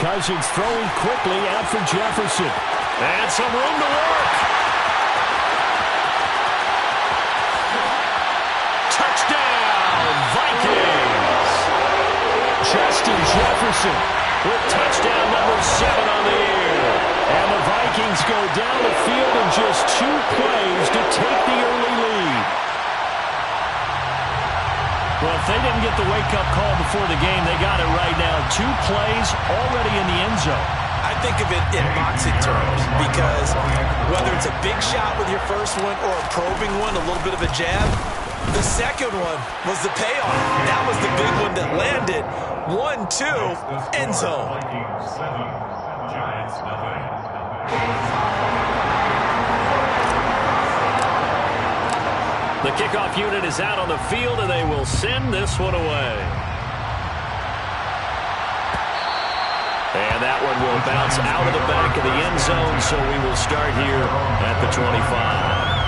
Cousins throwing quickly out for Jefferson. And some room to work. Touchdown, Vikings! Justin Jefferson with touchdown number 7 on the year. And the Vikings go down the field in just 2 plays to take the early lead. Well, if they didn't get the wake-up call before the game, they got it right now. 2 plays already in the end zone. I think of it in boxing terms because whether it's a big shot with your first one or a probing one, a little bit of a jab, the second one was the payoff. That was the big one that landed. 1-2, end zone. The kickoff unit is out on the field, and they will send this one away. And that one will bounce out of the back of the end zone, so we will start here at the 25.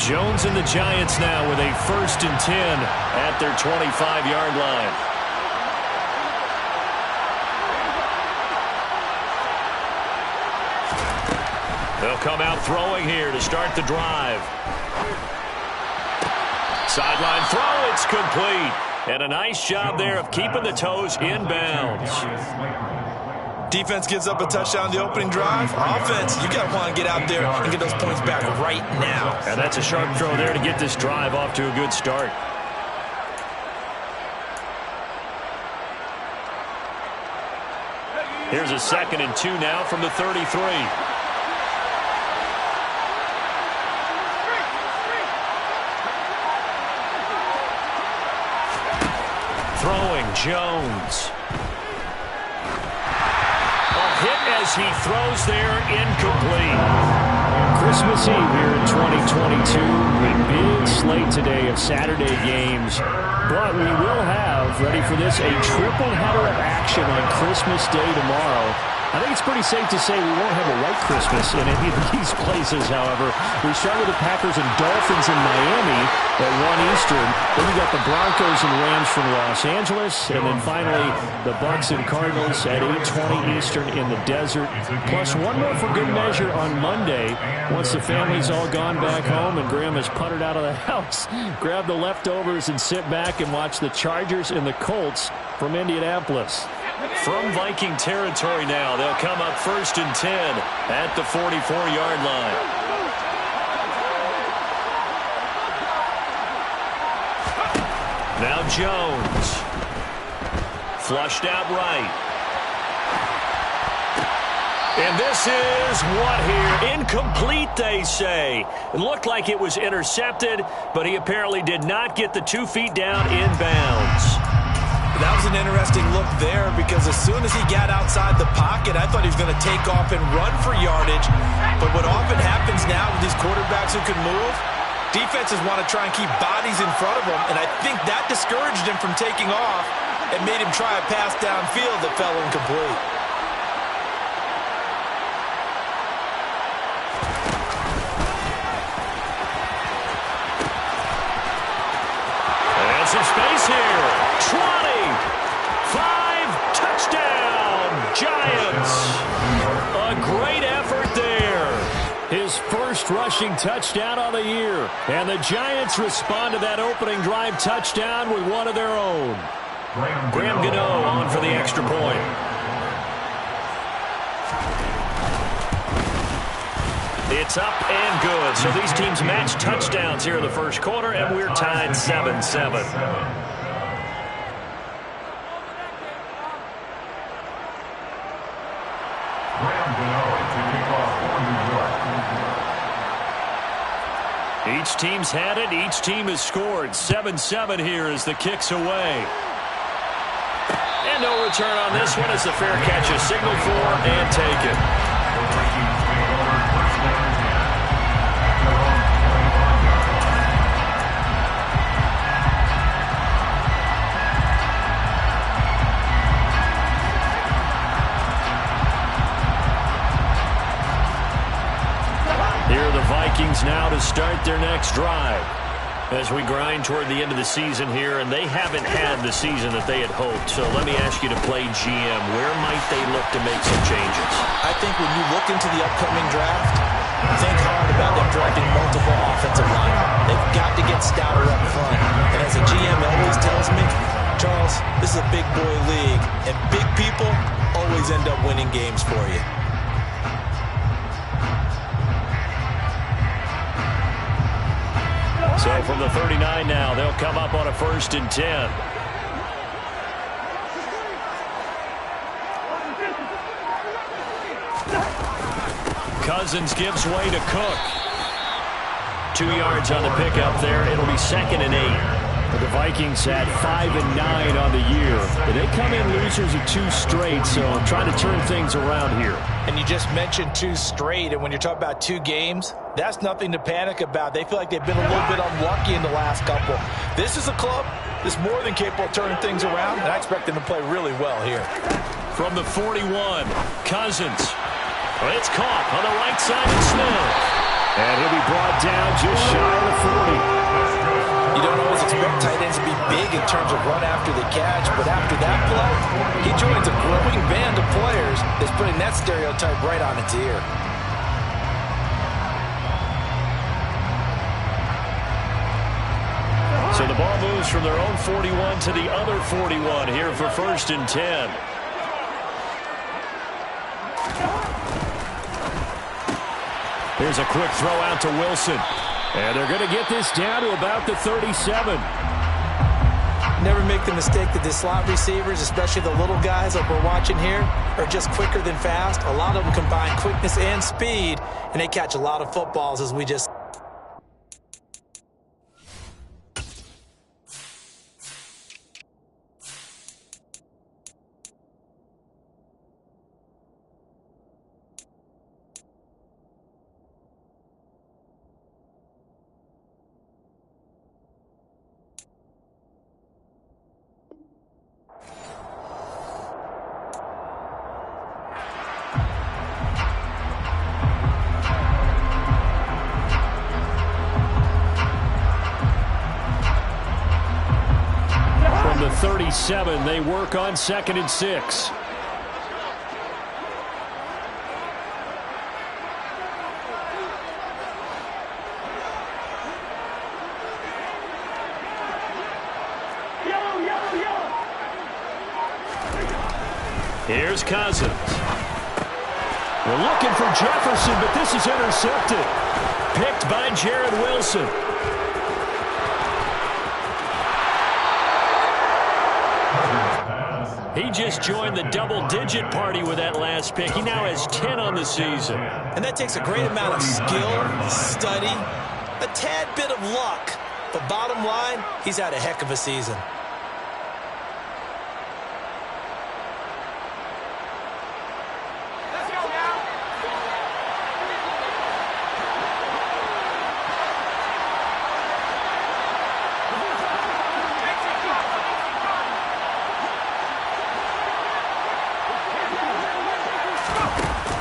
Jones and the Giants now with a 1st and 10 at their 25-yard line. They'll come out throwing here to start the drive. Sideline throw, it's complete. And a nice job there of keeping the toes in bounds. Defense gives up a touchdown the opening drive. Offense, you got to want to get out there and get those points back right now. And that's a sharp throw there to get this drive off to a good start. Here's a 2nd and 2 now from the 33. Throwing Jones. Hit as he throws there, incomplete. Christmas Eve here in 2022. A big slate today of Saturday games. But we will have, ready for this, a triple header of action on Christmas Day tomorrow. I think it's pretty safe to say we won't have a white Christmas in any of these places, however. We start with the Packers and Dolphins in Miami at 1 Eastern. Then you got the Broncos and Rams from Los Angeles. And then finally, the Bucs and Cardinals at 8:20 Eastern in the desert. Plus one more for good measure on Monday. Once the family's all gone back home and Graham has puttered out of the house, grab the leftovers and sit back and watch the Chargers and the Colts from Indianapolis. From Viking territory now, they'll come up 1st and 10 at the 44-yard line. Now Jones. Flushed out right. And this is what here? Incomplete, they say. It looked like it was intercepted, but he apparently did not get the 2 feet down in bounds. That was an interesting look there because as soon as he got outside the pocket, I thought he was going to take off and run for yardage. But what often happens now with these quarterbacks who can move, defenses want to try and keep bodies in front of them, and I think that discouraged him from taking off. and made him try a pass downfield that fell incomplete. And some space here. 25, touchdown, Giants. A great effort there. His first rushing touchdown on the year. And the Giants respond to that opening drive touchdown with one of their own. Graham Gano on for the extra point. It's up and good. So these teams match touchdowns here in the first quarter, and we're tied 7-7. Each team's had it. Each team has scored. 7-7 here as the kick's away. And no return on this one as the fair catch is signaled for and taken. Here are the Vikings now to start their next drive. As we grind toward the end of the season here, and they haven't had the season that they had hoped. So let me ask you to play GM. Where might they look to make some changes? I think when you look into the upcoming draft, think hard about them drafting multiple offensive linemen. They've got to get stouter up front. And as a GM always tells me, Charles, this is a big boy league, and big people always end up winning games for you. So from the 39 now, they'll come up on a 1st and 10. Cousins gives way to Cook. 2 yards on the pickup there. It'll be 2nd and 8. The Vikings had 5 and 9 on the year. They come in losers of 2 straight, so I'm trying to turn things around here. And you just mentioned 2 straight, and when you're talking about 2 games, that's nothing to panic about. They feel like they've been a little bit unlucky in the last couple. This is a club that's more than capable of turning things around, and I expect them to play really well here. From the 41, Cousins. It's caught on the right side of Smith. And he'll be brought down just shy of the 40. You don't always expect tight ends to be big in terms of run after the catch, but after that play, he joins a growing band of players that's putting that stereotype right on its ear. So the ball moves from their own 41 to the other 41 here for 1st and 10. Here's a quick throw out to Wilson. And they're going to get this down to about the 37. Never make the mistake that the slot receivers, especially the little guys like we're watching here, are just quicker than fast. A lot of them combine quickness and speed, and they catch a lot of footballs as we just... From the 37, they work on 2nd and 6. Here's Cousins. They're looking for Jefferson, but this is intercepted. Picked by Jared Wilson. He just joined the double-digit party with that last pick. He now has 10 on the season. And that takes a great amount of skill, study, a tad bit of luck. But bottom line, he's had a heck of a season.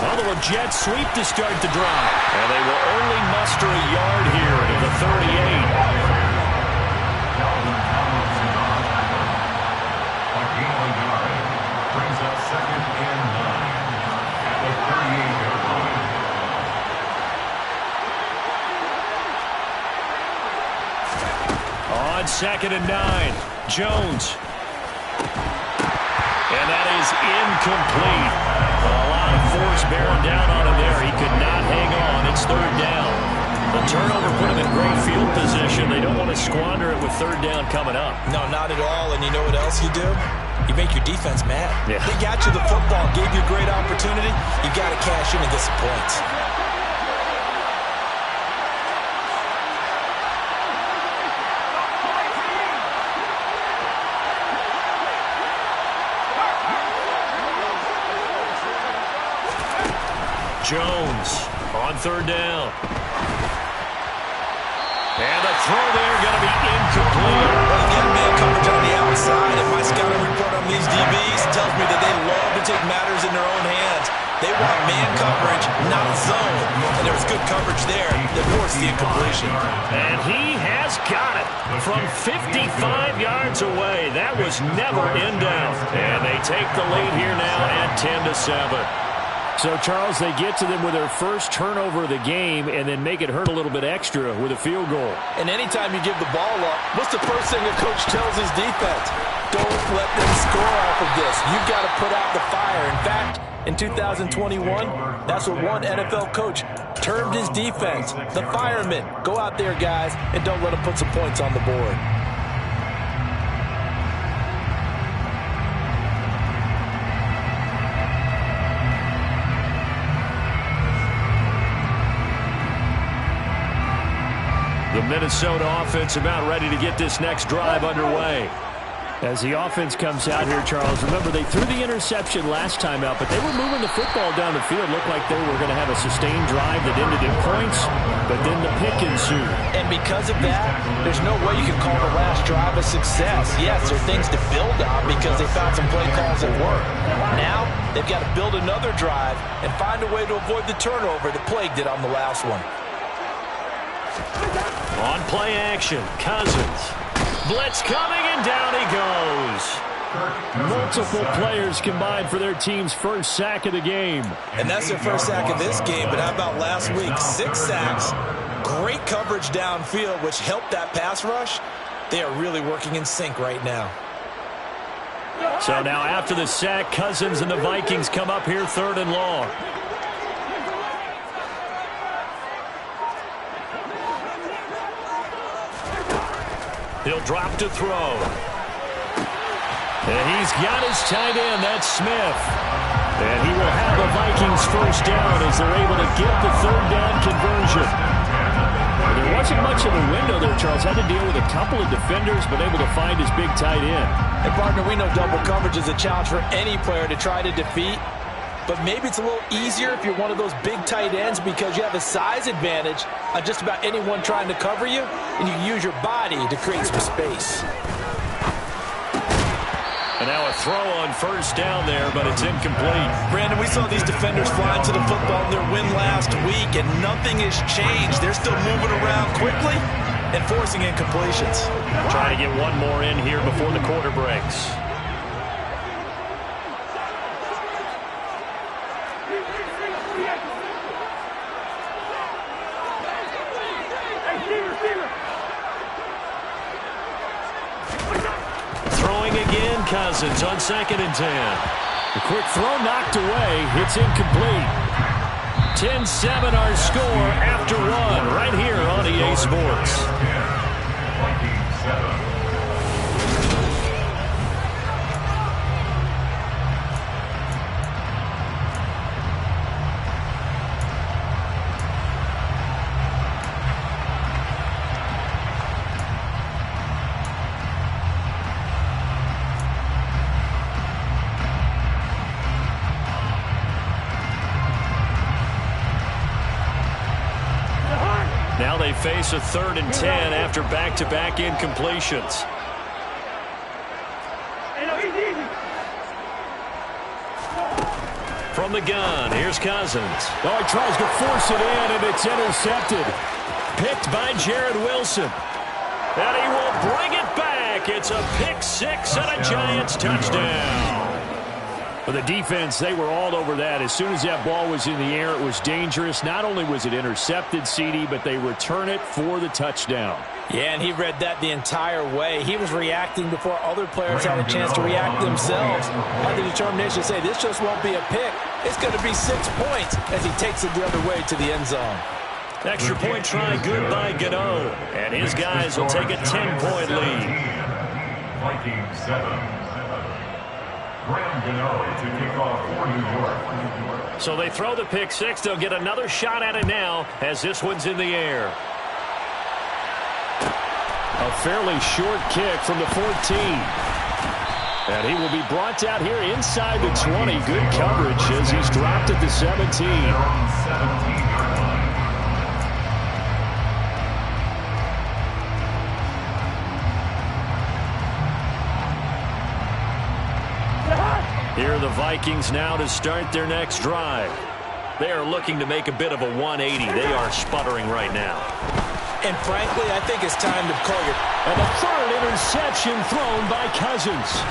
A little jet sweep to start the drive. And they will only muster a yard here to the 38. Brings up second and 9 at the 38-yard line. On second and 9, Jones. And that is incomplete. A lot of force bearing down on him there. He could not hang on. It's third down. The turnover put him in great field position. They don't want to squander it with third down coming up. No, not at all. And you know what else you do? You make your defense mad. Yeah. They got you the football, gave you a great opportunity. You got to cash in and get some points. Jones on third down. And the throw there going to be incomplete. Well, you get man coverage on the outside, and my scouting report on these DBs tells me that they love to take matters in their own hands. They want man coverage, not zone. And there was good coverage there that forced the incompletion. And he has got it from 55 yards away. That was never in doubt. And they take the lead here now at 10-7. So, Charles, they get to them with their first turnover of the game and then make it hurt a little bit extra with a field goal. And anytime you give the ball up, what's the first thing a coach tells his defense? Don't let them score off of this. You've got to put out the fire. In fact, in 2021, that's what one NFL coach termed his defense, the firemen. Go out there, guys, and don't let them put some points on the board. The Minnesota offense about ready to get this next drive underway. As the offense comes out here, Charles, remember they threw the interception last time out, but they were moving the football down the field. Looked like they were going to have a sustained drive that ended in points, but then the pick ensued. And because of that, there's no way you can call the last drive a success. Yes, there are things to build on because they found some play calls that work. Now, they've got to build another drive and find a way to avoid the turnover that plagued it on the last one. On play action, Cousins. Blitz coming, and down he goes. Multiple players combined for their team's first sack of the game. And that's their first sack of this game, but how about last week? 6 sacks, great coverage downfield, which helped that pass rush. They are really working in sync right now. So now after the sack, Cousins and the Vikings come up here third and long. He'll drop to throw. And he's got his tight end. That's Smith. And he will have the Vikings first down as they're able to get the third down conversion. There wasn't much of a window there, Charles. Had to deal with a couple of defenders, but able to find his big tight end. And, partner, we know double coverage is a challenge for any player to try to defeat. But maybe it's a little easier if you're one of those big tight ends because you have a size advantage on just about anyone trying to cover you, and you use your body to create some space. And now a throw on first down there, but it's incomplete. Brandon, we saw these defenders flying to the football in their win last week, and nothing has changed. They're still moving around quickly and forcing incompletions. Trying to get one more in here before the quarter breaks. Throwing again, Cousins on 2nd and 10. The quick throw knocked away. It's incomplete. 10-7 our score after one right here on EA Sports. Now they face a 3rd and 10 after back-to-back incompletions. From From the gun, here's Cousins. Oh, he tries to force it in, and it's intercepted. Picked by Jared Wilson. And he will bring it back. It's a pick six and a Giants touchdown. For the defense, they were all over that. As soon as that ball was in the air, it was dangerous. Not only was it intercepted, CD, but they return it for the touchdown. Yeah, and he read that the entire way. He was reacting before other players had a chance to react themselves. Had the determination to say, this just won't be a pick. It's going to be 6 points as he takes it the other way to the end zone. Extra point try good by Gano. And his guys will take a 10-point lead. Vikings 7. Graham Gano to kick off for New York. So they throw the pick six. They'll get another shot at it now as this one's in the air. A fairly short kick from the 14. And he will be brought down here inside the 20. Good coverage as he's dropped at the 17. Here are the Vikings now to start their next drive. They are looking to make a bit of a 180. They are sputtering right now. And frankly, I think it's time to call your... And the third interception thrown by Cousins.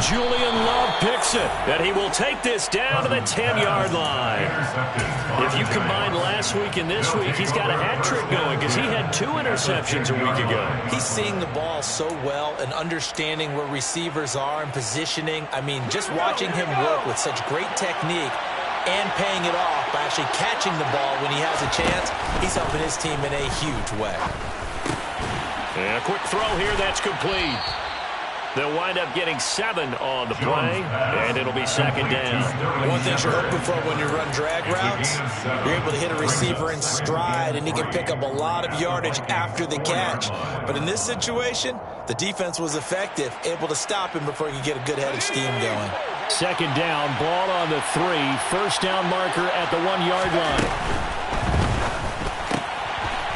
Julian Love picks it. And he will take this down to the 10-yard line. If you combine last week and this week, he's got a hat trick going because he had 2 interceptions a week ago. He's seeing the ball so well and understanding where receivers are and positioning. I mean, just watching him work with such great technique and paying it off by actually catching the ball when he has a chance, he's helping his team in a huge way. And a quick throw here, that's complete. They'll wind up getting 7 on the play, and it'll be second down. One thing you're hoping for when you run drag routes, you're able to hit a receiver in stride, and he can pick up a lot of yardage after the catch. But in this situation, the defense was effective, able to stop him before he could get a good head of steam going. Second down, ball on the 3. First down marker at the 1-yard line.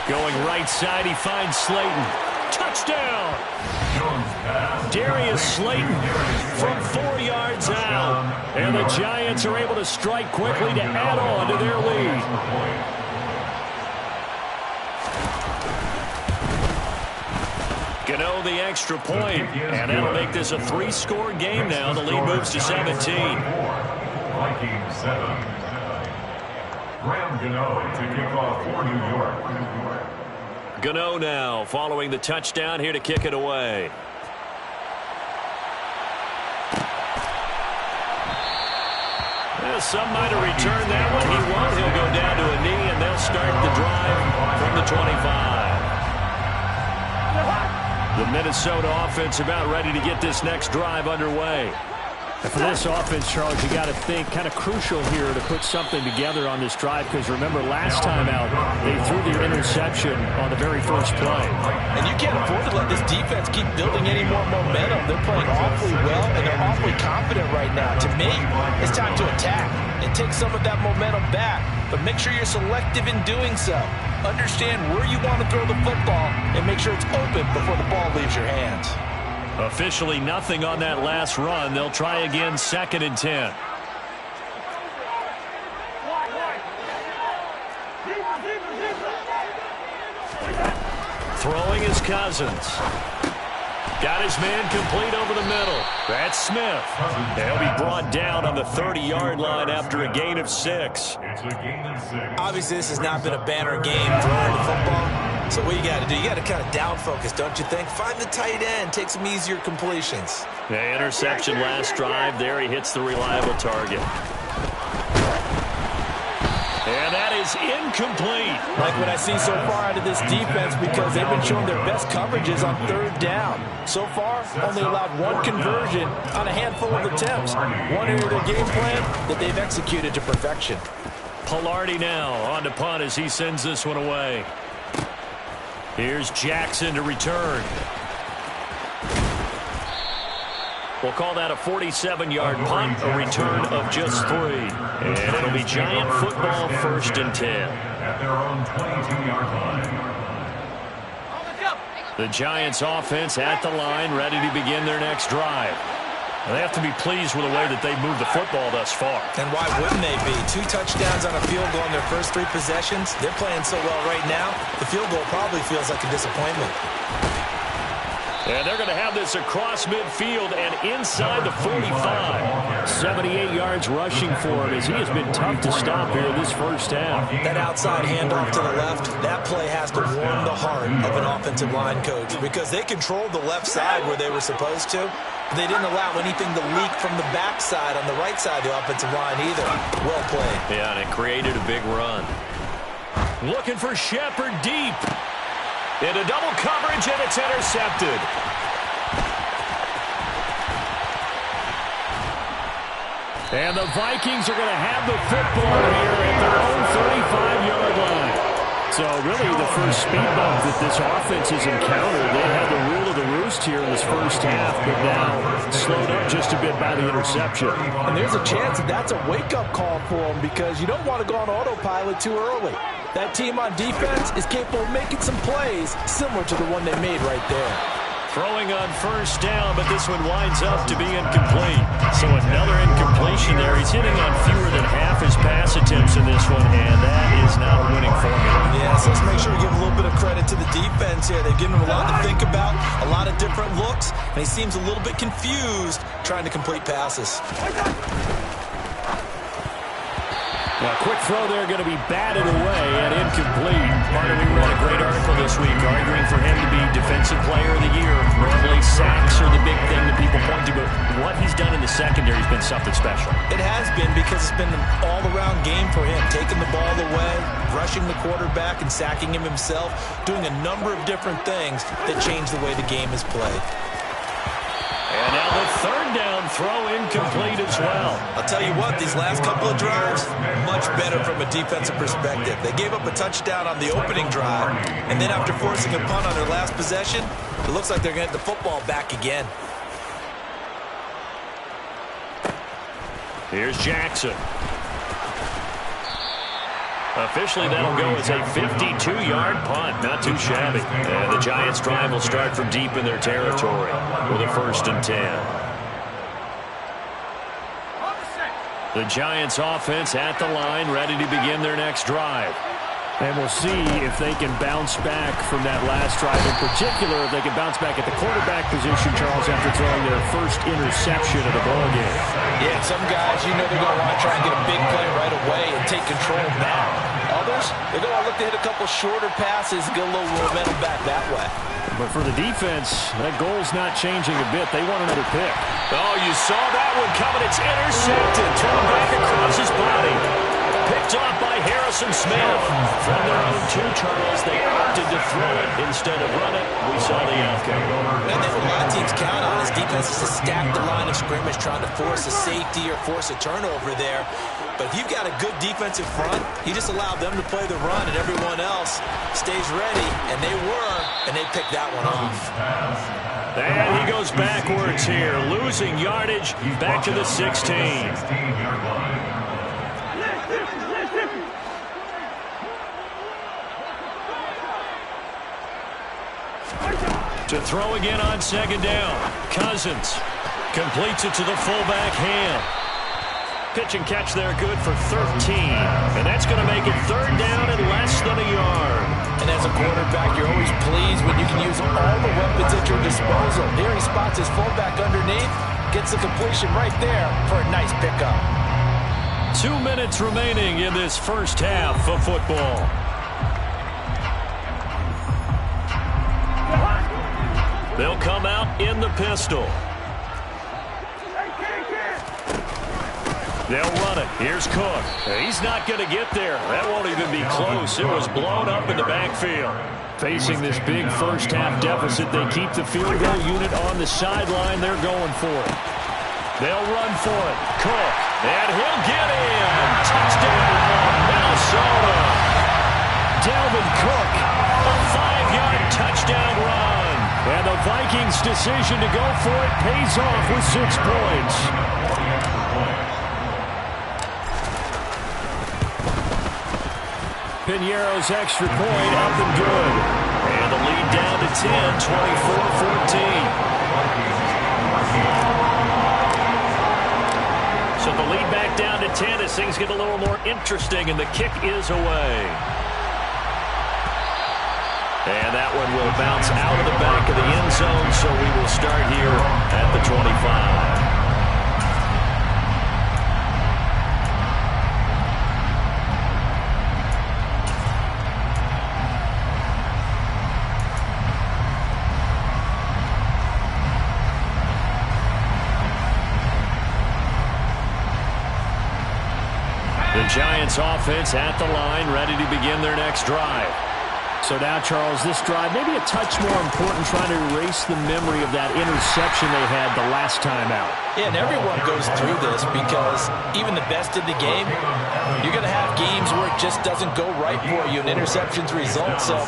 Going right side, he finds Slayton. Touchdown! Darius Slayton from 4 yards out. And the Giants are able to strike quickly to add on to their lead. Gano the extra point, and that'll make this a 3-score game now. The lead moves to 17. Vikings 7. Graham Gano to kick off for New York. Gano now following the touchdown here to kick it away. Well, some might have returned that one. He won't. He'll go down to a knee, and they'll start the drive from the 25. The Minnesota offense about ready to get this next drive underway. And for this offense, Charles, you got to think kind of crucial here to put something together on this drive because remember last time out they threw the interception on the very first play. And you can't afford to let this defense keep building any more momentum. They're playing awfully well and they're awfully confident right now. To me, it's time to attack and take some of that momentum back. But make sure you're selective in doing so. Understand where you want to throw the football and make sure it's open before the ball leaves your hands. Officially nothing on that last run. They'll try again, 2nd and 10. Throwing is Cousins. Got his man complete over the middle. That's Smith. They'll be brought down on the 30-yard line after a gain of 6. Obviously, this has not been a banner game throwing the football. So what you got to do, you got to kind of down focus, don't you think? Find the tight end, take some easier completions. The interception last drive. There he hits the reliable target. And that is incomplete. Like what I see so far out of this defense because they've been showing their best coverages on 3rd down. So far, only allowed 1 conversion on a handful of attempts. One area of their game plan that they've executed to perfection. Pilardi now on to punt as he sends this one away. Here's Jackson to return. We'll call that a 47-yard punt, a return of just 3. And it'll be Giant football 1st and 10. At their own 22-yard line. The Giants offense at the line, ready to begin their next drive. They have to be pleased with the way that they moved the football thus far. And why wouldn't they be? 2 touchdowns on a field goal in their first 3 possessions. They're playing so well right now, the field goal probably feels like a disappointment. And they're going to have this across midfield and inside the 45. 78 yards rushing for him as he has been tough to stop here in this first half. That outside handoff to the left, that play has to warm the heart of an offensive line coach because they controlled the left side where they were supposed to. They didn't allow anything to leak from the backside on the right side of the offensive line either. Well played. Yeah, and it created a big run. Looking for Shepard deep. Into double coverage, and it's intercepted. And the Vikings are going to have the football here at their own 35-yard line. So really the first speed bump that this offense has encountered. They had the rule of the roost here in this first half, but now slowed up just a bit by the interception. And there's a chance that that's a wake-up call for them because you don't want to go on autopilot too early. That team on defense is capable of making some plays similar to the one they made right there. Throwing on first down, but this one winds up to be incomplete. So another incompletion there. He's hitting on fewer than half his pass attempts in this one, and that is not a winning formula. Yeah, so let's make sure we give a little bit of credit to the defense here. They've given him a lot to think about, a lot of different looks, and he seems a little bit confused trying to complete passes. A quick throw there going to be batted away and incomplete. Martin, we read a great article this week arguing for him to be Defensive Player of the Year. Normally sacks are the big thing that people point to, but what he's done in the secondary has been something special. It has been because it's been an all-around game for him, taking the ball away, rushing the quarterback and sacking him himself, doing a number of different things that change the way the game is played. And now the third down throw incomplete as well. I'll tell you what, these last couple of drives, much better from a defensive perspective. They gave up a touchdown on the opening drive, and then after forcing a punt on their last possession, it looks like they're going to get the football back again. Here's Jackson. Officially, that'll go as a 52-yard punt. Not too shabby. And the Giants' drive will start from deep in their territory with a 1st and 10. The Giants' offense at the line, ready to begin their next drive. And we'll see if they can bounce back from that last drive. In particular, if they can bounce back at the quarterback position, Charles, after throwing their first interception of the ballgame. Yeah, some guys, you know they're going to want to try and get a big play right away and take control now. Others, they're going to look to hit a couple shorter passes, get a little momentum back that way. But for the defense, that goal's not changing a bit. They want another pick. Oh, you saw that one coming. It's intercepted. Thrown back across his body. Picked off by Harrison Smith. From their own 2, Charles, they opted to throw it instead of run it. We saw the outcome. And that's what a lot of teams count on, is defenses to stack the line of scrimmage, trying to force a safety or force a turnover there. But if you've got a good defensive front, you just allow them to play the run, and everyone else stays ready, and they were, and they picked that one off. And he goes backwards here, losing yardage back to the 16. To throw again on 2nd down. Cousins completes it to the fullback Ham. Pitch and catch there good for 13. And that's going to make it 3rd down and less than a yard. And as a quarterback, you're always pleased when you can use all the weapons at your disposal. Here he spots his fullback underneath, gets the completion right there for a nice pickup. 2 minutes remaining in this first half of football. They'll come out in the pistol. They'll run it. Here's Cook. He's not going to get there. That won't even be close. It was blown up in the backfield. Facing this big first half deficit, they keep the field goal unit on the sideline. They're going for it. They'll run for it. Cook. And he'll get in. Touchdown, Minnesota. Dalvin Cook. A 5-yard touchdown run. And the Vikings' decision to go for it pays off with 6 points. Piñeiro's extra point up and good. And the lead down to 10, 24-14. So the lead back down to 10 as things get a little more interesting, and the kick is away. And that one will bounce out of the back of the end zone, so we will start here at the 25. The Giants offense at the line, ready to begin their next drive. So now, Charles, this drive maybe a touch more important, trying to erase the memory of that interception they had the last time out. Yeah, and everyone goes through this because even the best in the game, you're going to have games where it just doesn't go right for you and interceptions result. So,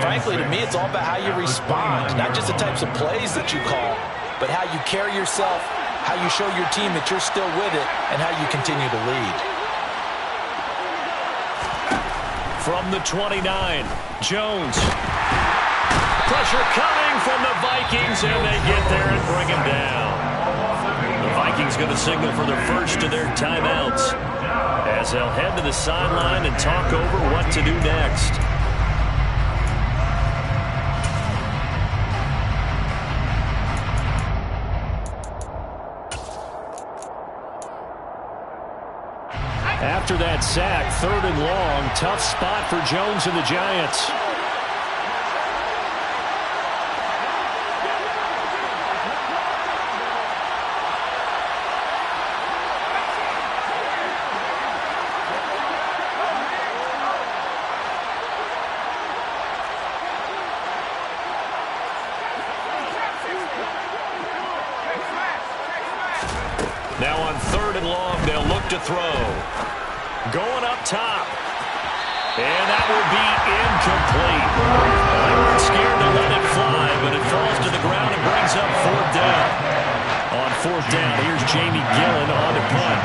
frankly, to me, it's all about how you respond, not just the types of plays that you call, but how you carry yourself, how you show your team that you're still with it, and how you continue to lead. From the 29, Jones. Pressure coming from the Vikings, and they get there and bring him down. The Vikings going to signal for their first of their timeouts as they'll head to the sideline and talk over what to do next. After that sack, 3rd and long, tough spot for Jones and the Giants. Now on 3rd and long, they'll look to throw. Going up top. And that will be incomplete. They weren't scared to let it fly, but it falls to the ground and brings up 4th down. On 4th down, here's Jamie Gillen on the punt.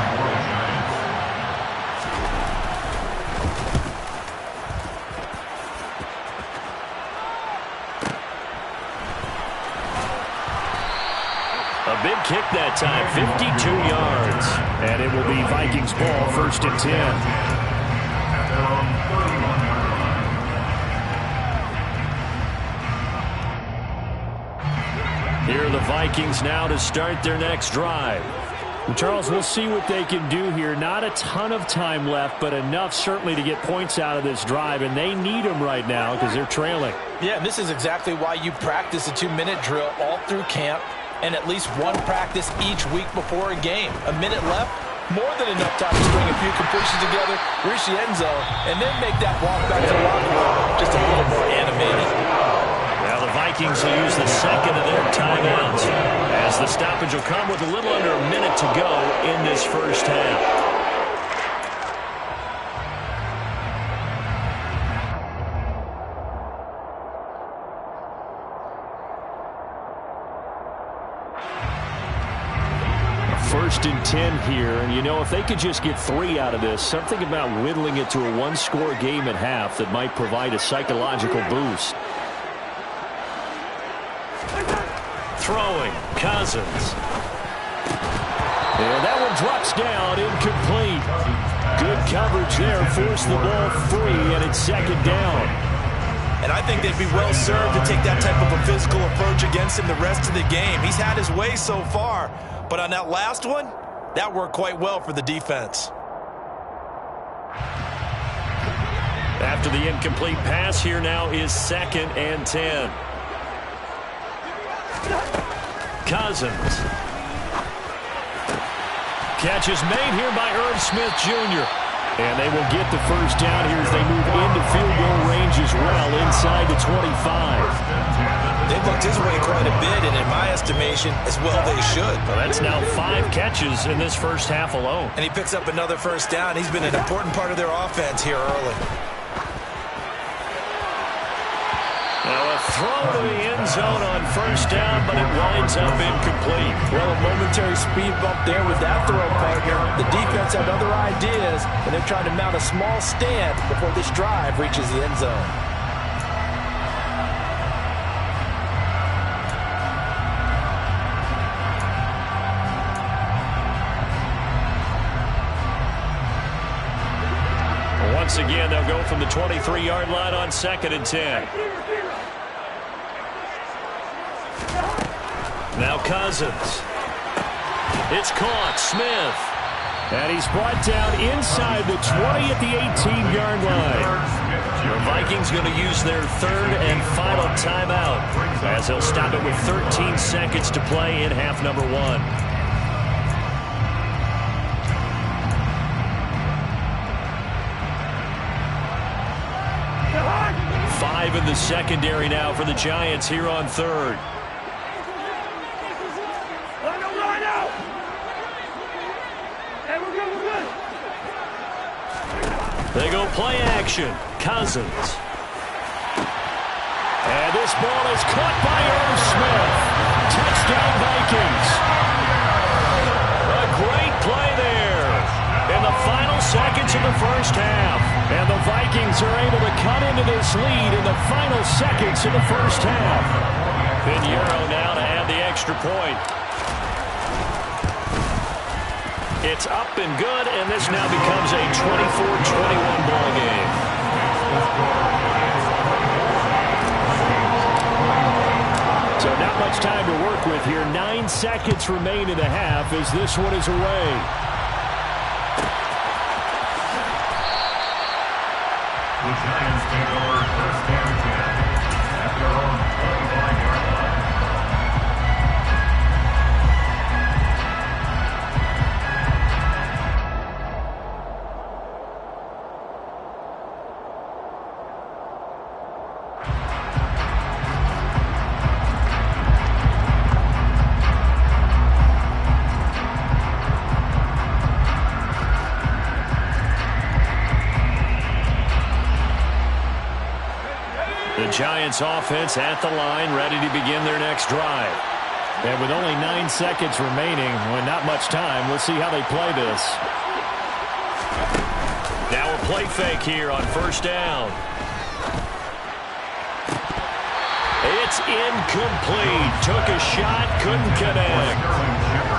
A big kick that time, 52 yards. And it will be Vikings ball, 1st and 10. Here are the Vikings now to start their next drive. Charles, we'll see what they can do here. Not a ton of time left, but enough certainly to get points out of this drive, and they need them right now because they're trailing. Yeah, and this is exactly why you practice a 2-minute drill all through camp, and at least one practice each week before a game. A minute left, more than enough time to string a few completions together, reach the end zone, and then make that walk back to the locker room just a little more animated. Now the Vikings will use the second of their timeouts as the stoppage will come with a little under a minute to go in this first half. First and 10 here, and you know, if they could just get 3 out of this, something about whittling it to a 1-score game at half that might provide a psychological boost. Throwing, Cousins. And that one drops down, incomplete. Good coverage there, forced the ball free, and it's 2nd down. And I think they'd be well served to take that type of a physical approach against him the rest of the game. He's had his way so far. But on that last one, that worked quite well for the defense. After the incomplete pass, here now is 2nd and 10. Cousins. Catch is made here by Irv Smith Jr. And they will get the first down here as they move into field goal range as well, inside the 25. They've looked his way quite a bit, and in my estimation, as well they should. Well, that's now 5 catches in this first half alone. And he picks up another first down. He's been an important part of their offense here early. Now a throw to the end zone on first down, but it winds up incomplete. Well, a momentary speed bump there with that throw, partner. The defense had other ideas, and they're trying to mount a small stand before this drive reaches the end zone. once again, they'll go from the 23-yard line on 2nd and 10. Now Cousins. It's caught. Smith. And he's brought down inside the 20 at the 18-yard line. The Vikings going to use their 3rd and final timeout as they'll stop it with 13 seconds to play in half number 1. 5 in the secondary now for the Giants here on 3rd. They go play action. Cousins. And this ball is caught by Irv Smith. Touchdown Vikings. A great play there in the final seconds of the first half. And the Vikings are able to cut into this lead in the final seconds of the first half. Pinheiro now to add the extra point. It's up and good, and this now becomes a 24-21 ball game. So not much time to work with here. 9 seconds remain in the half as this one is away. The Giants take over 1st and 10 at their own 25-yard line. Giants offense at the line, ready to begin their next drive. And with only 9 seconds remaining, with not much time, we'll see how they play this. Now a play fake here on 1st down. It's incomplete. Took a shot, couldn't connect.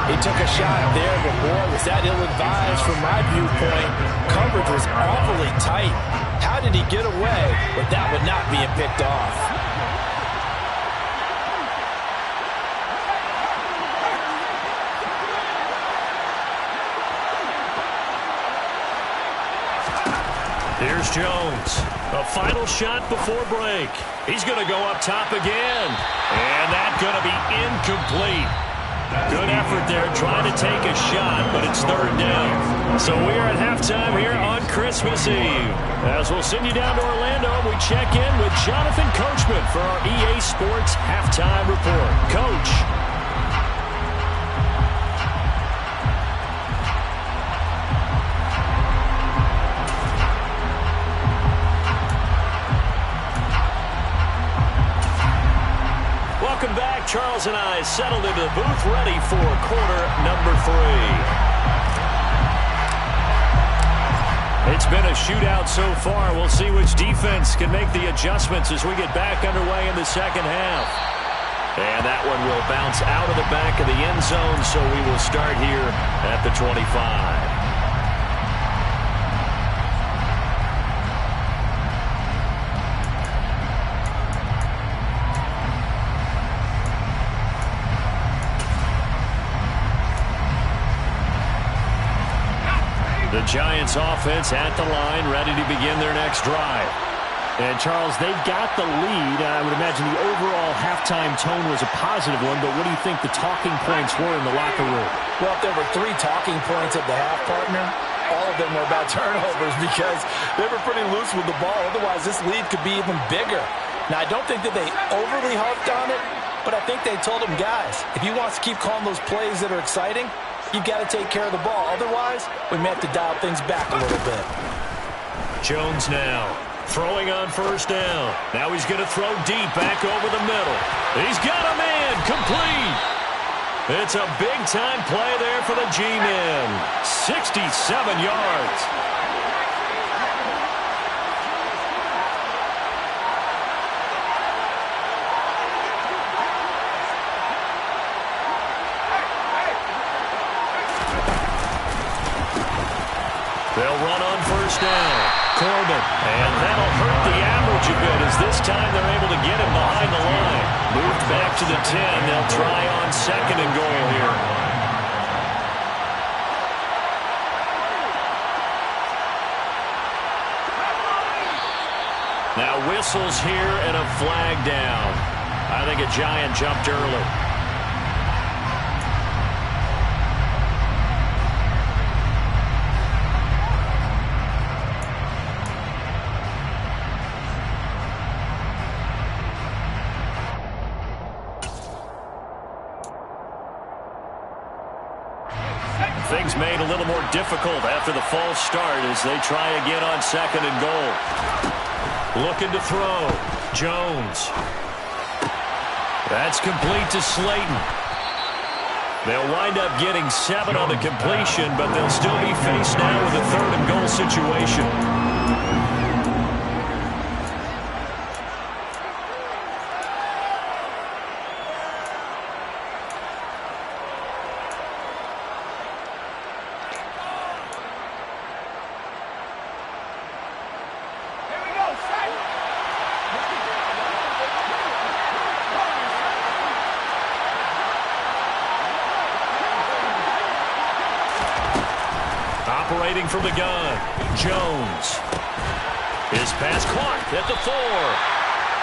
He took a shot there, but boy, was that ill-advised from my viewpoint. Coverage was awfully tight. How did he get away with that one not being picked off? Here's Jones. A final shot before break. He's going to go up top again. And that's going to be incomplete. Good effort there trying to take a shot, but it's 3rd down. So we are at halftime here on Christmas Eve. As we'll send you down to Orlando, we check in with Jonathan Coachman for our EA Sports Halftime Report. Coach. Welcome back. Charles and I settled into the booth, ready for quarter number 3. It's been a shootout so far. We'll see which defense can make the adjustments as we get back underway in the second half. And that one will bounce out of the back of the end zone, so we will start here at the 25. The Giants offense at the line, ready to begin their next drive. And, Charles, they've got the lead. I would imagine the overall halftime tone was a positive one, but what do you think the talking points were in the locker room? Well, if there were 3 talking points at the half, partner, all of them were about turnovers because they were pretty loose with the ball. Otherwise, this lead could be even bigger. Now, I don't think that they overly harped on it, but I think they told them, guys, if you want to keep calling those plays that are exciting, you've got to take care of the ball. Otherwise, we may have to dial things back a little bit. Jones now throwing on 1st down. Now he's going to throw deep back over the middle. He's got a man complete. It's a big-time play there for the G-men. 67 yards. They'll run on 1st down. Corbin. And that'll hurt the average a bit as this time they're able to get him behind the line. Moved back to the 10. They'll try on 2nd and goal here. Now whistles here and a flag down. I think a Giant jumped early. Things made a little more difficult after the false start as they try again on 2nd and goal. Looking to throw. Jones. That's complete to Slayton. They'll wind up getting 7 on the completion, but they'll still be faced now with a 3rd and goal situation. Operating from the gun, Jones. His pass caught at the 4.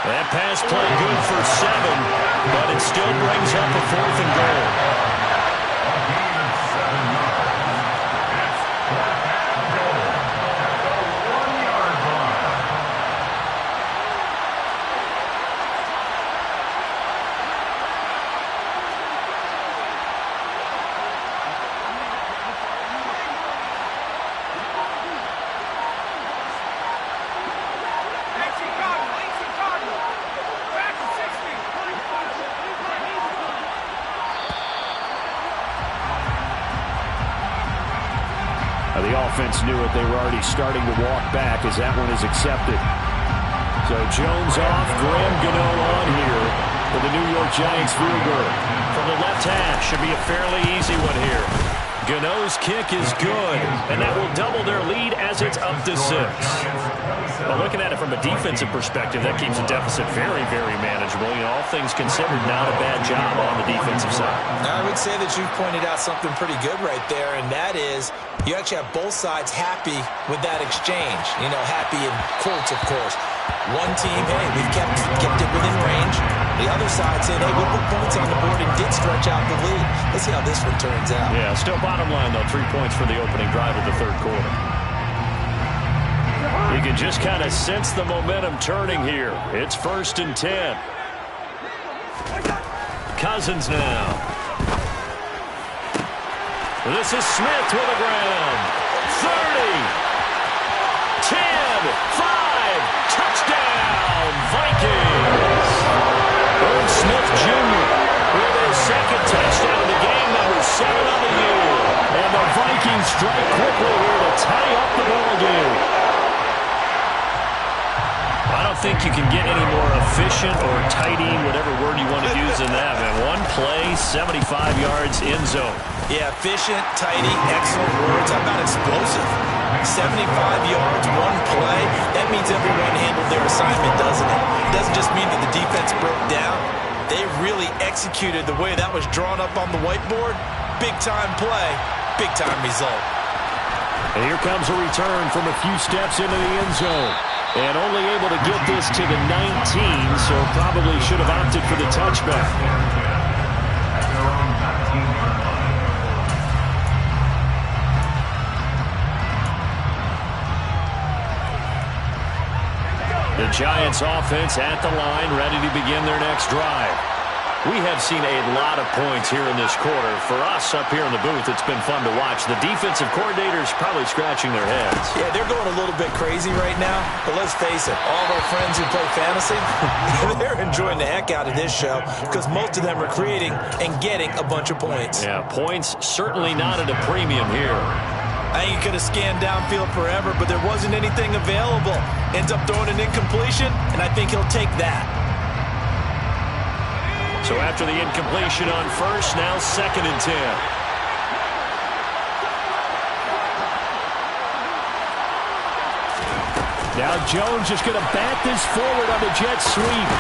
That pass played good for 7, but it still brings up a 4th and goal. The offense knew it. They were already starting to walk back as that one is accepted. So Jones off, Graham Gano on here for the New York Giants field goal. From the left hash, should be a fairly easy one here. Gano's kick is good, and that will double their lead as it's up to 6. Well, looking at it from a defensive perspective, that keeps the deficit very, very manageable. You know, all things considered, not a bad job on the defensive side. I would say that you've pointed out something pretty good right there, and that is you actually have both sides happy with that exchange. You know, happy in quotes, of course. One team, hey, we've kept it within range. The other side saying, hey, we put points on the board and did stretch out the lead. Let's see how this one turns out. Yeah, still bottom line, though, 3 points for the opening drive of the 3rd quarter. You can just kind of sense the momentum turning here. It's 1st and 10. Cousins now. This is Smith with the ground. 30. 10. 5. Touchdown, Vikings. Irv Smith Jr. with his 2nd touchdown of the game, number 7 on the year. And the Vikings strike quickly here to tie up the ball game. I don't think you can get any more efficient or tidy, whatever word you want to use in that, man. One play, 75 yards in zone. Yeah, efficient, tidy, excellent words. How about explosive? 75 yards, one play. That means everyone handled their assignment, doesn't it? It doesn't just mean that the defense broke down. They really executed the way that was drawn up on the whiteboard. Big-time play, big-time result. And here comes a return from a few steps into the end zone. And only able to get this to the 19, so probably should have opted for the touchback. The Giants offense at the line, ready to begin their next drive. We have seen a lot of points here in this quarter. For us up here in the booth, it's been fun to watch. The defensive coordinators probably scratching their heads. Yeah, they're going a little bit crazy right now. But let's face it, all of our friends who play fantasy, they're enjoying the heck out of this show because most of them are creating and getting a bunch of points. Yeah, points certainly not at a premium here. I think you could have scanned downfield forever, but there wasn't anything available. Ends up throwing an incompletion, and I think he'll take that. So after the incompletion on 1st, now 2nd and 10. Now Jones just going to bat this forward on the jet sweep.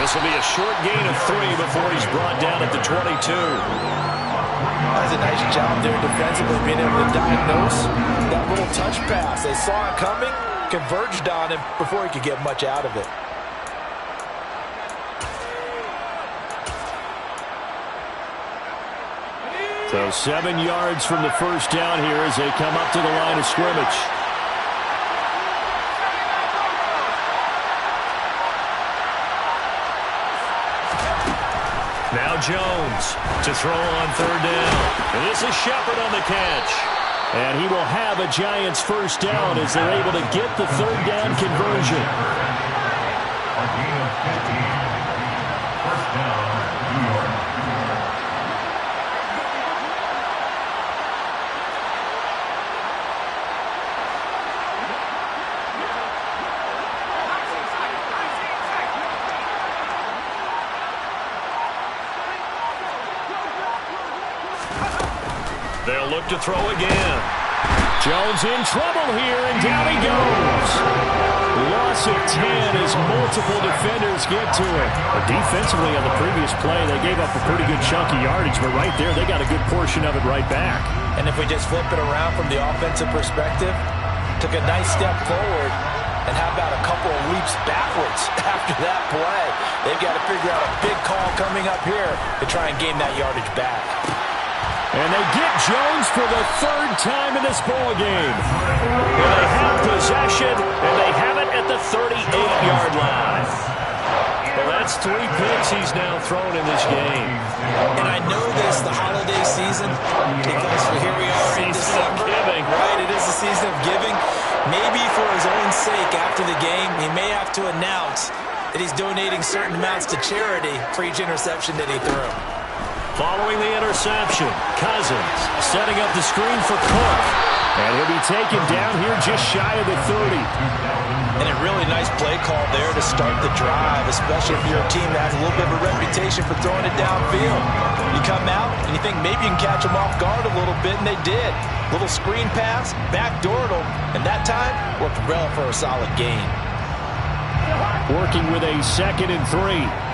This will be a short gain of 3 before he's brought down at the 22. That's a nice job there defensively, being able to diagnose that little touch pass. They saw it coming, converged on him before he could get much out of it. So 7 yards from the first down here as they come up to the line of scrimmage. Now Jones to throw on 3rd down. And this is Shepard on the catch. And he will have a Giants first down as they're able to get the 3rd down conversion. A gain of 15. First down, New York. They'll look to throw again. Jones in trouble here, and down he goes. Loss of 10 as multiple defenders get to it. But defensively on the previous play, they gave up a pretty good chunk of yardage, but right there, they got a good portion of it right back. And if we just flip it around from the offensive perspective, took a nice step forward, and how about a couple of leaps backwards after that play? They've got to figure out a big call coming up here to try and gain that yardage back. And they get Jones for the 3rd time in this ball game. And they have possession, and they have it at the 38-yard line. Well, that's 3 picks he's now thrown in this game. And I know this, the holiday season, because here we are in December. Giving. Right, it is the season of giving. Maybe for his own sake after the game, he may have to announce that he's donating certain amounts to charity for each interception that he threw. Following the interception, Cousins setting up the screen for Cook. And he'll be taken down here just shy of the 30. And a really nice play call there to start the drive, especially if you're a team that has a little bit of a reputation for throwing it downfield. You come out and you think maybe you can catch them off guard a little bit, and they did. Little screen pass, backdoored them, and that time worked well for a solid gain. Working with a 2nd and 3.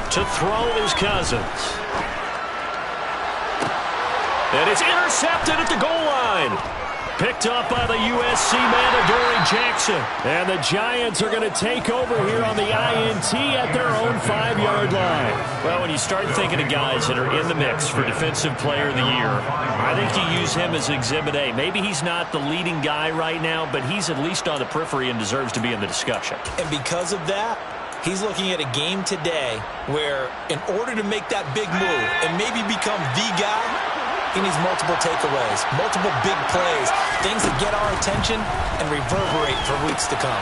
To throw is Cousins. And it's intercepted at the goal line. Picked up by the USC man, Adoree Jackson. And the Giants are going to take over here on the INT at their own 5-yard line. Well, when you start thinking of guys that are in the mix for Defensive Player of the Year, I think you use him as Exhibit A. Maybe he's not the leading guy right now, but he's at least on the periphery and deserves to be in the discussion. And because of that, he's looking at a game today where in order to make that big move and maybe become the guy, he needs multiple takeaways, multiple big plays, things that get our attention and reverberate for weeks to come.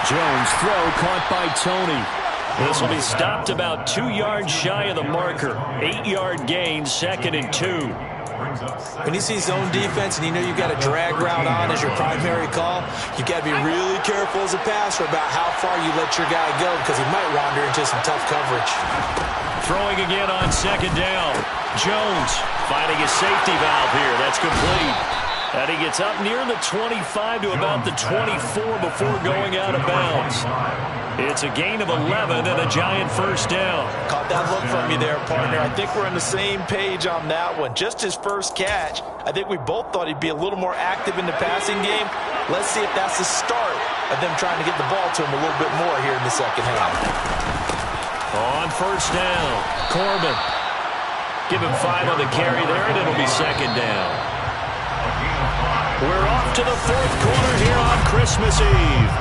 Jones throw caught by Tony. This will be stopped about 2 yards shy of the marker. 8-yard gain, 2nd and 2. When you see zone defense and you know you've got a drag route on as your primary call, you've got to be really careful as a passer about how far you let your guy go because he might wander into some tough coverage. Throwing again on 2nd down. Jones finding a safety valve here. That's complete. And he gets up near the 25 to about the 24 before going out of bounds. It's a gain of 11 and a Giant first down. Caught that look from you there, partner. I think we're on the same page on that one. Just his first catch. I think we both thought he'd be a little more active in the passing game. Let's see if that's the start of them trying to get the ball to him a little bit more here in the second half. On first down, Corbin. Give him 5 on the carry there, and it'll be 2nd down. We're off to the 4th quarter here on Christmas Eve.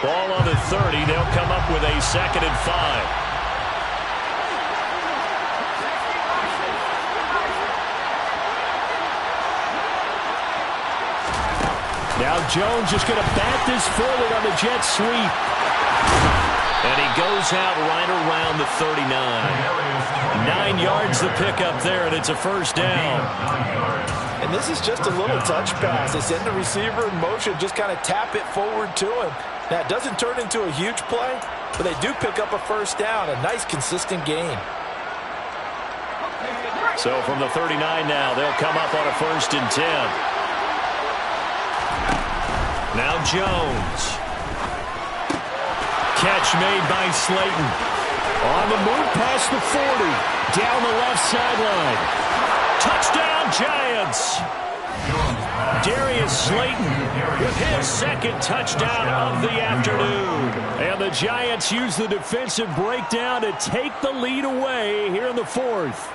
Ball on the 30. They'll come up with a 2nd and 5. Now Jones just going to bat this forward on the jet sweep. And he goes out right around the 39. 9 yards to pick up there, and it's a first down. And this is just a little touch pass. They send the receiver in motion, just kind of tap it forward to him. Now, it doesn't turn into a huge play, but they do pick up a first down, a nice, consistent gain. So from the 39 now, they'll come up on a 1st and 10. Now Jones. Catch made by Slayton. On the move past the 40. Down the left sideline. Touchdown, Giants. Darius Slayton with his 2nd touchdown of the afternoon. And the Giants use the defensive breakdown to take the lead away here in the 4th.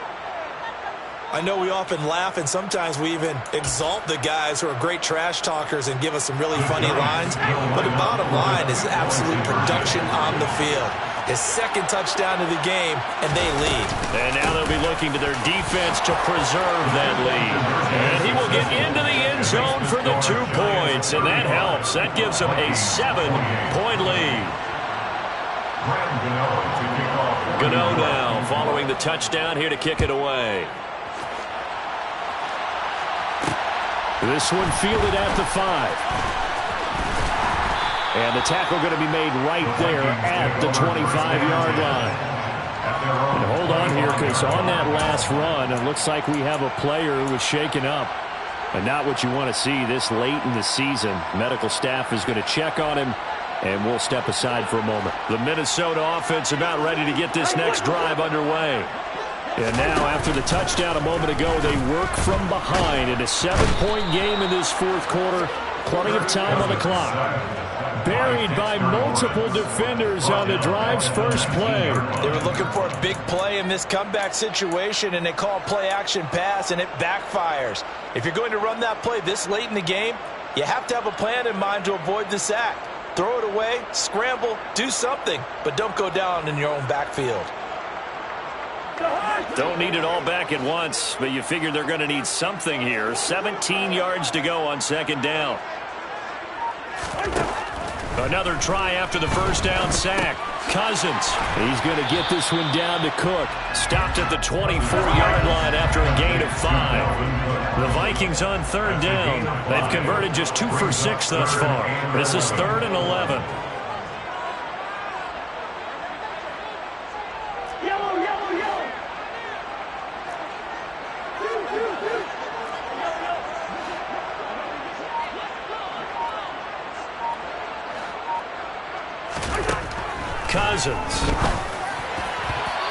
I know we often laugh, and sometimes we even exalt the guys who are great trash talkers and give us some really funny lines. But the bottom line is absolute production on the field. His 2nd touchdown of the game, and they lead. And now they'll be looking to their defense to preserve that lead. And he will get into the end zone for the 2 points, and that helps. That gives them a 7-point lead. Gano now following the touchdown here to kick it away. This one fielded at the 5. And the tackle going to be made right there at the 25-yard line. And hold on here, because on that last run, it looks like we have a player who was shaken up. And not what you want to see this late in the season. Medical staff is going to check on him, and we'll step aside for a moment. The Minnesota offense about ready to get this next drive underway. And now, after the touchdown a moment ago, they work from behind in a 7-point game in this 4th quarter. Plenty of time on the clock. Buried by multiple defenders on the drive's first play. They were looking for a big play in this comeback situation, and they call play-action pass, and it backfires. If you're going to run that play this late in the game, you have to have a plan in mind to avoid the sack. Throw it away, scramble, do something, but don't go down in your own backfield. Don't need it all back at once, but you figure they're going to need something here. 17 yards to go on 2nd down. Another try after the first down sack. Cousins. He's going to get this one down to Cook. Stopped at the 24-yard line after a gain of 5. The Vikings on 3rd down. They've converted just 2 for 6 thus far. This is 3rd and 11. Cousins.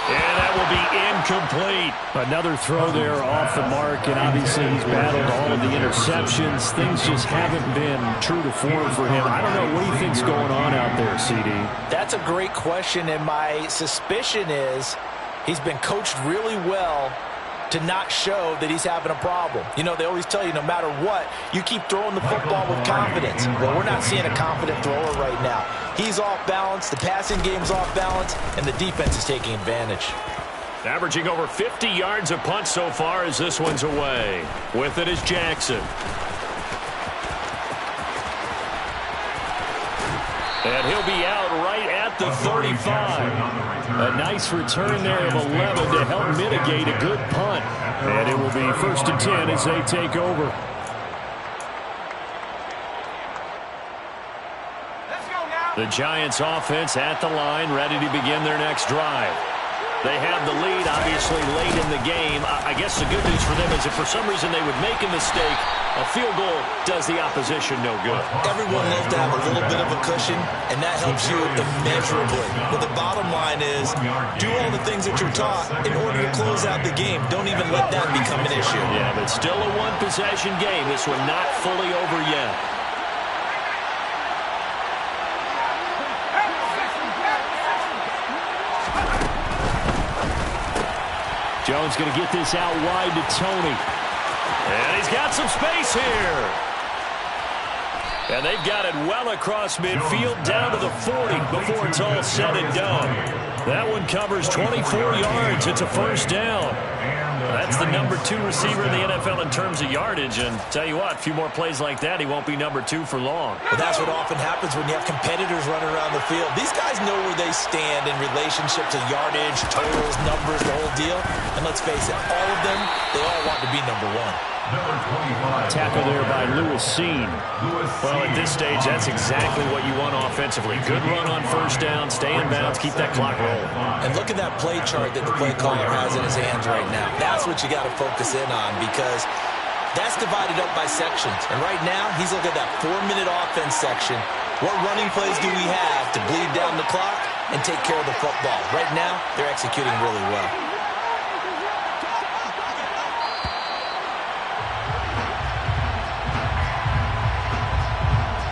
And that will be incomplete. Another throw there off the mark, and obviously he's battled all of the interceptions. Things just haven't been true to form for him. I don't know. What do you think's going on out there, CD? That's a great question, and my suspicion is he's been coached really well to not show that he's having a problem. You know, they always tell you no matter what, you keep throwing the football with confidence. Well, we're not seeing a confident thrower right now. He's off balance, the passing game's off balance, and the defense is taking advantage. Averaging over 50 yards a punt so far as this one's away. With it is Jackson. And he'll be out right at the 35. A nice return there of 11 to help mitigate a good punt. And it will be 1st and 10 as they take over. The Giants offense at the line, ready to begin their next drive. They have the lead, obviously, late in the game. I guess the good news for them is if for some reason they would make a mistake, a field goal does the opposition no good. Everyone loves to have a little bit of a cushion, and that helps you immeasurably. But the bottom line is, do all the things that you're taught in order to close out the game. Don't even let that become an issue. Yeah, but still a one-possession game. This one not fully over yet. Jones going to get this out wide to Tony. And he's got some space here. And they've got it well across midfield down to the 40 before it's all said and done. That one covers 24 yards. It's a first down. That's the number 2 receiver in the NFL in terms of yardage. And tell you what, a few more plays like that, he won't be number 2 for long. Well, that's what often happens when you have competitors running around the field. These guys know where they stand in relationship to yardage, totals, numbers, the whole deal. And let's face it, all of them, they all want to be number 1. Number 25. Tackle there by Lewis Seen. Well, at this stage, that's exactly what you want offensively. Good run on first down, stay in bounds, keep that clock rolling. And look at that play chart that the play caller has in his hands right now. That's what you got to focus in on, because that's divided up by sections. And right now, he's looking at that 4-minute offense section. What running plays do we have to bleed down the clock and take care of the football? Right now, they're executing really well.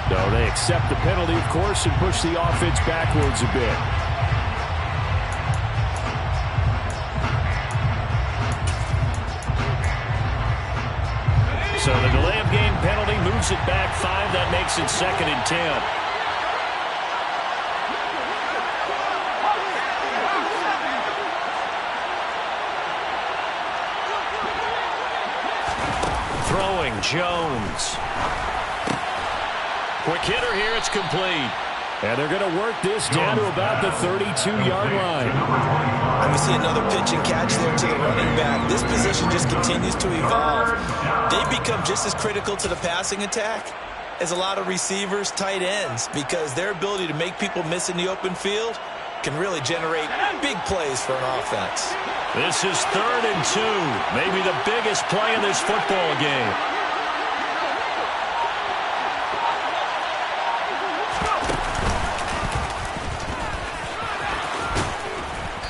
No, they accept the penalty, of course, and push the offense backwards a bit. So the delay of game penalty moves it back 5. That makes it 2nd and 10. Throwing, Jones. Quick hitter here, it's complete. And they're going to work this down to about the 32-yard line. And we see another pitch and catch there to the running back. This position just continues to evolve. They become just as critical to the passing attack as a lot of receivers, tight ends, because their ability to make people miss in the open field can really generate big plays for an offense. This is 3rd and 2, maybe the biggest play in this football game.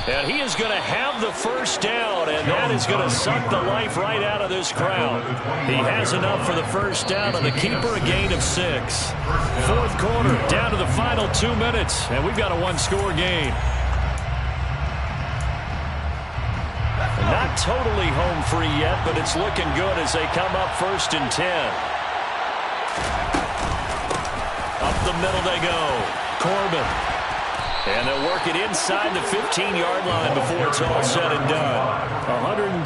And he is going to have the first down, and that is going to suck the life right out of this crowd. He has enough for the first down, and the keeper a gain of 6. 4th quarter, down to the final 2 minutes, and we've got a 1-score game. Not totally home free yet, but it's looking good as they come up 1st and 10. Up the middle they go. Corbin. And they'll work it inside the 15-yard line before it's all said and done.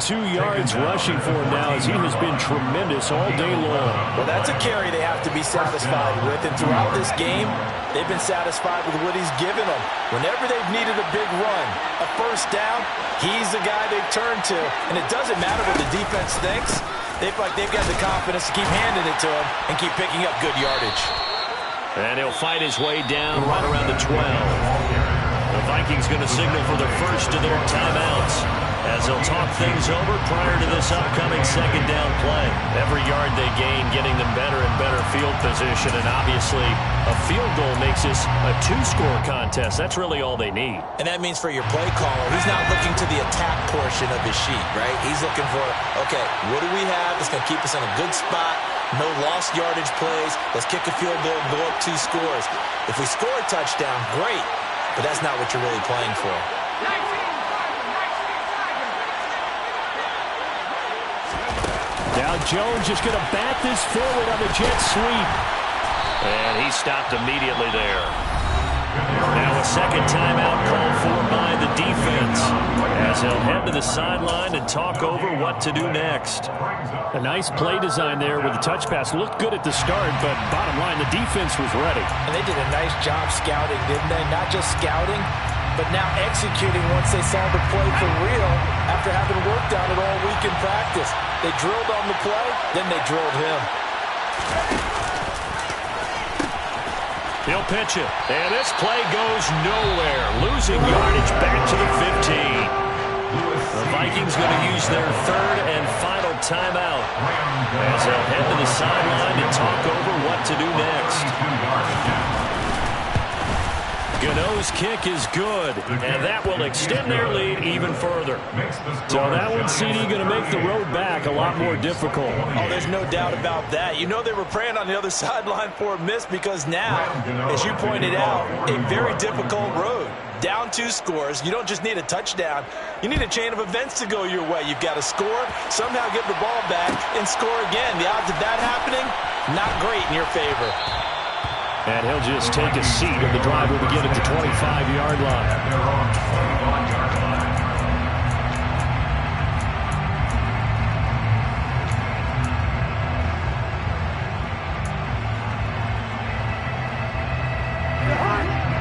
102 yards rushing for him now, as he has been tremendous all day long. Well, that's a carry they have to be satisfied with. And throughout this game, they've been satisfied with what he's given them. Whenever they've needed a big run, a first down, he's the guy they turn to. And it doesn't matter what the defense thinks. They've got the confidence to keep handing it to him and keep picking up good yardage. And he'll fight his way down right around the 12. The Vikings going to signal for the first of their timeouts as they'll talk things over prior to this upcoming 2nd down play. Every yard they gain getting them better and better field position, and obviously a field goal makes this a 2-score contest. That's really all they need. And that means for your play caller, he's not looking to the attack portion of his sheet, right? He's looking for, okay, what do we have that's going to keep us in a good spot? No lost yardage plays. Let's kick a field goal and go up 2 scores. If we score a touchdown, great. But that's not what you're really playing for. Now Jones just going to bat this forward on the jet sweep. And he stopped immediately there. Now a 2nd timeout called for by the defense as they'll head to the sideline and talk over what to do next. A nice play design there with the touch pass. Looked good at the start, but bottom line, the defense was ready. And they did a nice job scouting, didn't they? Not just scouting, but now executing once they saw the play for real after having worked on it all week in practice. They drilled on the play, then they drilled him. He'll pitch it. And this play goes nowhere. Losing yardage back to the 15. The Vikings going to use their 3rd and final timeout as they'll head to the sideline and talk over what to do next. Gano's kick is good, and that will extend their lead even further. So that one, CD, going to make the road back a lot more difficult. Oh, there's no doubt about that. You know they were praying on the other sideline for a miss, because now, as you pointed out, a very difficult road. Down 2 scores. You don't just need a touchdown. You need a chain of events to go your way. You've got to score, somehow get the ball back, and score again. The odds of that happening, not great in your favor. And he'll just take a seat, and the drive will begin at the 25-yard line.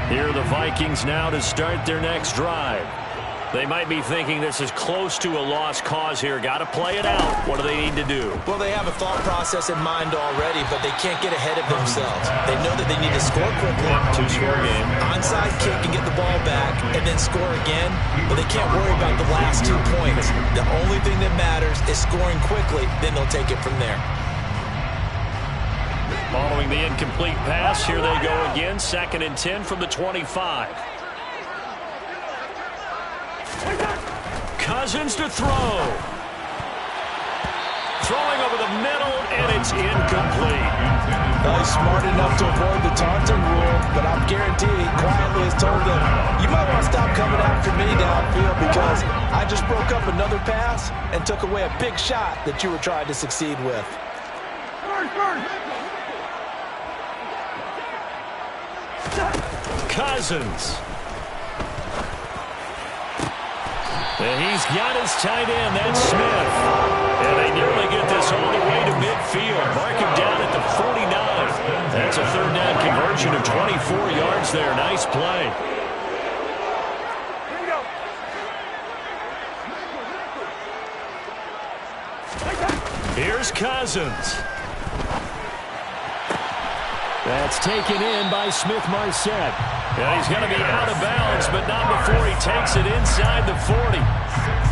Here are the Vikings now to start their next drive. They might be thinking this is close to a lost cause here. Got to play it out. What do they need to do? Well, they have a thought process in mind already, but they can't get ahead of themselves. They know that they need to score quickly. Two-score game. Onside kick and get the ball back and then score again, but they can't worry about the last 2 points. The only thing that matters is scoring quickly, then they'll take it from there. Following the incomplete pass, here they go again. 2nd and 10 from the 25. Cousins to throw. Throwing over the middle, and it's incomplete. He's smart enough to avoid the taunting rule, but I'm guaranteed he quietly has told them, you might want to stop coming after me downfield because I just broke up another pass and took away a big shot that you were trying to succeed with. Cousins. And he's got his tight end, that's Smith. And they nearly get this all the way to midfield. Mark him down at the 49. That's a 3rd down conversion of 24 yards there. Nice play. Here's Cousins. That's taken in by Smith-Marset. And he's going to be out of bounds, but not before he takes it inside the 40.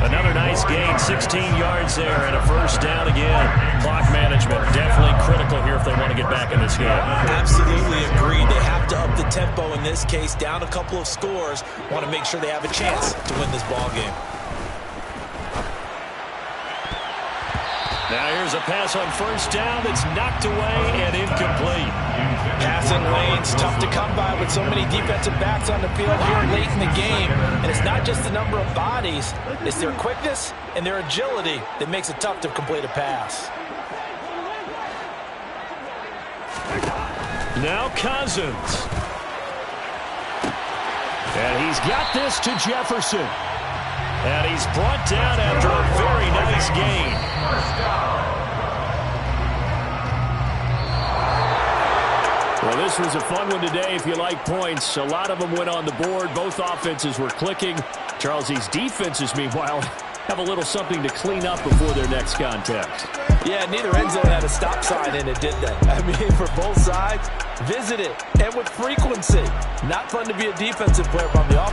Another nice gain, 16 yards there, and a 1st down again. Clock management definitely critical here if they want to get back in this game. Absolutely agreed. They have to up the tempo in this case, down a couple of scores. Want to make sure they have a chance to win this ball game. Now here's a pass on 1st down that's knocked away and incomplete. Passing lanes, tough to come by with so many defensive backs on the field here late in the game. And it's not just the number of bodies, it's their quickness and their agility that makes it tough to complete a pass. Now Cousins. And he's got this to Jefferson. And he's brought down after a very nice gain. Well, this was a fun one today if you like points. A lot of them went on the board. Both offenses were clicking. Charles, these defenses, meanwhile, have a little something to clean up before their next contest. Yeah, neither end zone had a stop sign in it, did they? I mean, for both sides, visit it, and with frequency. Not fun to be a defensive player, but on the offense.